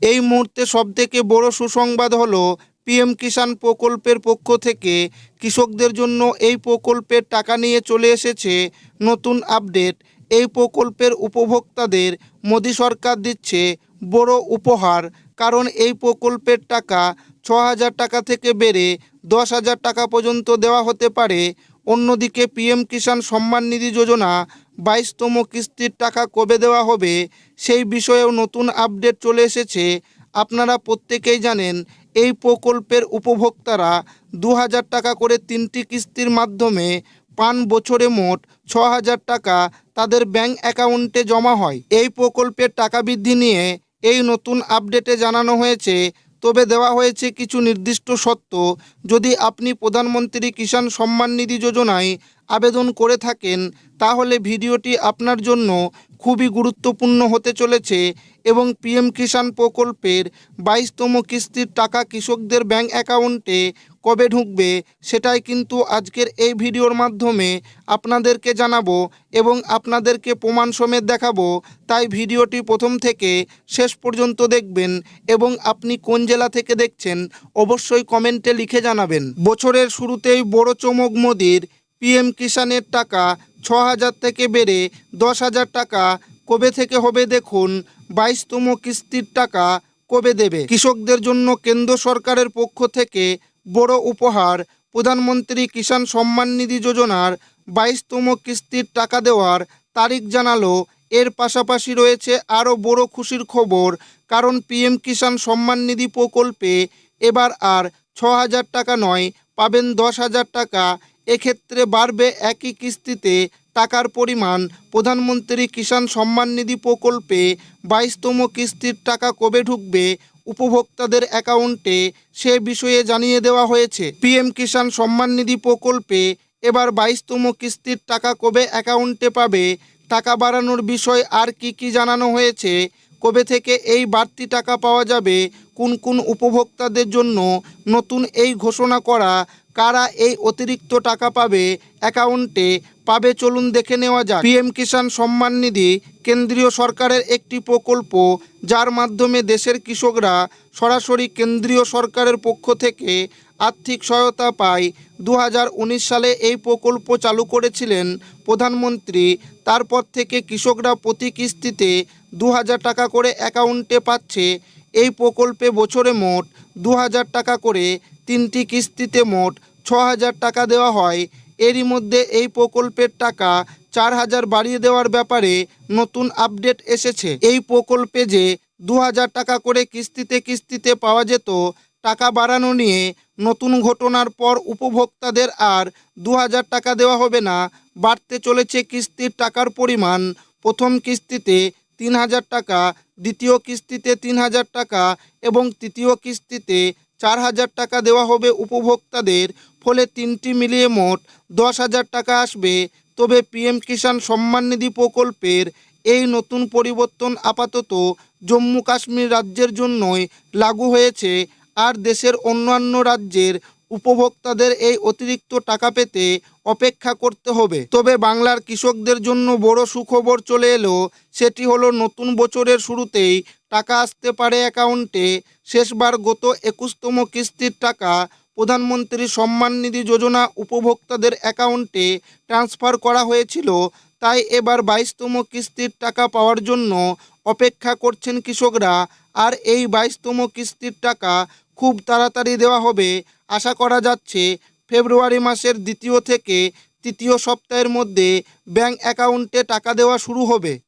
এই মুহূর্তে সবথেকে বড় সুসংবাদ হলো পিএম কিষাণ প্রকল্পের পক্ষ থেকে কৃষকদের জন্য এই প্রকল্পের টাকা নিয়ে চলে এসেছে নতুন আপডেট। এই প্রকল্পের উপভোক্তাদের মোদি সরকার দিচ্ছে বড় উপহার, কারণ এই প্রকল্পের টাকা ৬,০০০ টাকা থেকে বেড়ে ১০,০০০ টাকা পর্যন্ত দেওয়া হতে পারে। অন্যদিকে পিএম কিষাণ সম্মান নিধি যোজনা ২২তম কিস্তির টাকা কবে দেওয়া হবে সেই বিষয়েও নতুন আপডেট চলে এসেছে। আপনারা প্রত্যেকেই জানেন এই প্রকল্পের উপভোক্তারা ২,০০০ টাকা করে ৩টি কিস্তির মাধ্যমে পান। বছরে মোট ৬,০০০ টাকা তাদের ব্যাংক অ্যাকাউন্টে জমা হয়। এই প্রকল্পের টাকা বৃদ্ধি নিয়ে এই নতুন আপডেটে জানানো হয়েছে, তবে দেওয়া হয়েছে কিছু নির্দিষ্ট শর্ত। যদি আপনি প্রধানমন্ত্রী কিষাণ সম্মান নিধি যোজনায় আবেদন করে থাকেন তাহলে ভিডিওটি আপনার জন্য খুবই গুরুত্বপূর্ণ হতে চলেছে এবং পিএম কিষাণ প্রকল্পের ২২তম কিস্তির টাকা কৃষকদের ব্যাংক অ্যাকাউন্টে কবে ঢুকবে সেটাই কিন্তু আজকের এই ভিডিওর মাধ্যমে আপনাদেরকে জানাবো এবং আপনাদেরকে প্রমাণ সমেত দেখাবো। তাই ভিডিওটি প্রথম থেকে শেষ পর্যন্ত দেখবেন এবং আপনি কোন জেলা থেকে দেখছেন অবশ্যই কমেন্টে লিখে জানাবেন। বছরের শুরুতেই বড় চমক মোদির। পিএম কিষাণের টাকা ৬,০০০ থেকে বেড়ে ১০,০০০ টাকা কবে থেকে হবে দেখুন। ২২তম কিস্তির টাকা কবে দেবে? কৃষকদের জন্য কেন্দ্র সরকারের পক্ষ থেকে বড় উপহার। প্রধানমন্ত্রী কিষাণ সম্মান নিধি যোজনার ২২তম কিস্তির টাকা দেওয়ার তারিখ জানালো। এর পাশাপাশি রয়েছে আরও বড় খুশির খবর, কারণ পিএম কিষাণ সম্মান নিধি প্রকল্পে এবার আর ৬,০০০ টাকা নয়, পাবেন ১০,০০০ টাকা। এক্ষেত্রে বাড়বে একই কিস্তিতে টাকার পরিমাণ। প্রধানমন্ত্রী কিষাণ সম্মান নিধি প্রকল্পে ২২তম কিস্তির টাকা কবে ঢুকবে উপভোক্তাদের অ্যাকাউন্টে সে বিষয়ে জানিয়ে দেওয়া হয়েছে। পিএম কিষাণ সম্মান নিধি প্রকল্পে এবার ২২তম কিস্তির টাকা কবে অ্যাকাউন্টে পাবে, টাকা বাড়ানোর বিষয় আর কি জানানো হয়েছে, কবে থেকে এই বাড়তি টাকা পাওয়া যাবে, কোন কোন উপভোক্তাদের জন্য নতুন এই ঘোষণা করা, কারা এই অতিরিক্ত টাকা পাবে অ্যাকাউন্টে পাবে, চলুন দেখে নেওয়া যাক। পিএম কিষাণ সম্মান নিধি কেন্দ্রীয় সরকারের একটি প্রকল্প, যার মাধ্যমে দেশের কৃষকরা সরাসরি কেন্দ্রীয় সরকারের পক্ষ থেকে আর্থিক সহায়তা পায়। ২০১৯ সালে এই প্রকল্প চালু করেছিলেন প্রধানমন্ত্রী। তারপর থেকে কৃষকরা প্রতি কিস্তিতে ২,০০০ টাকা করে অ্যাকাউন্টে পাচ্ছে। এই প্রকল্পে বছরে মোট ২,০০০ টাকা করে ৩টি কিস্তিতে মোট ৬,০০০ টাকা দেওয়া হয়। এরই মধ্যে এই প্রকল্পের টাকা ৪,০০০ বাড়িয়ে দেওয়ার ব্যাপারে নতুন আপডেট এসেছে। এই প্রকল্পে যে ২,০০০ টাকা করে কিস্তিতে পাওয়া যেত, টাকা বাড়ানো নিয়ে নতুন ঘটনার পর উপভোক্তাদের আর ২,০০০ টাকা দেওয়া হবে না, বাড়তে চলেছে কিস্তির টাকার পরিমাণ। প্রথম কিস্তিতে ৩,০০০ টাকা, দ্বিতীয় কিস্তিতে ৩,০০০ টাকা এবং তৃতীয় কিস্তিতে ৪,০০০ টাকা দেওয়া হবে উপভোক্তাদের। ফলে তিনটি মিলিয়ে মোট ১০,০০০ টাকা আসবে। তবে পিএম কিষাণ সম্মান নিধি প্রকল্পের এই নতুন পরিবর্তন আপাতত জম্মু কাশ্মীর রাজ্যের জন্যই লাগু হয়েছে, আর দেশের অন্যান্য রাজ্যের উপভোক্তাদের এই অতিরিক্ত টাকা পেতে অপেক্ষা করতে হবে। তবে বাংলার কৃষকদের জন্য বড় সুখবর চলে এলো। সেটি হলো নতুন বছরের শুরুতেই টাকা আসতে পারে অ্যাকাউন্টে। শেষবার গত ২১তম কিস্তির টাকা প্রধানমন্ত্রী সম্মান নিধি যোজনা উপভোক্তাদের অ্যাকাউন্টে ট্রান্সফার করা হয়েছিল। তাই এবার ২২তম কিস্তির টাকা পাওয়ার জন্য অপেক্ষা করছেন কৃষকরা। আর এই ২২তম কিস্তির টাকা খুব তাড়াতাড়ি দেওয়া হবে। আশা করা যাচ্ছে ফেব্রুয়ারি মাসের দ্বিতীয় থেকে তৃতীয় সপ্তাহের মধ্যে ব্যাংক অ্যাকাউন্টে টাকা দেওয়া শুরু হবে।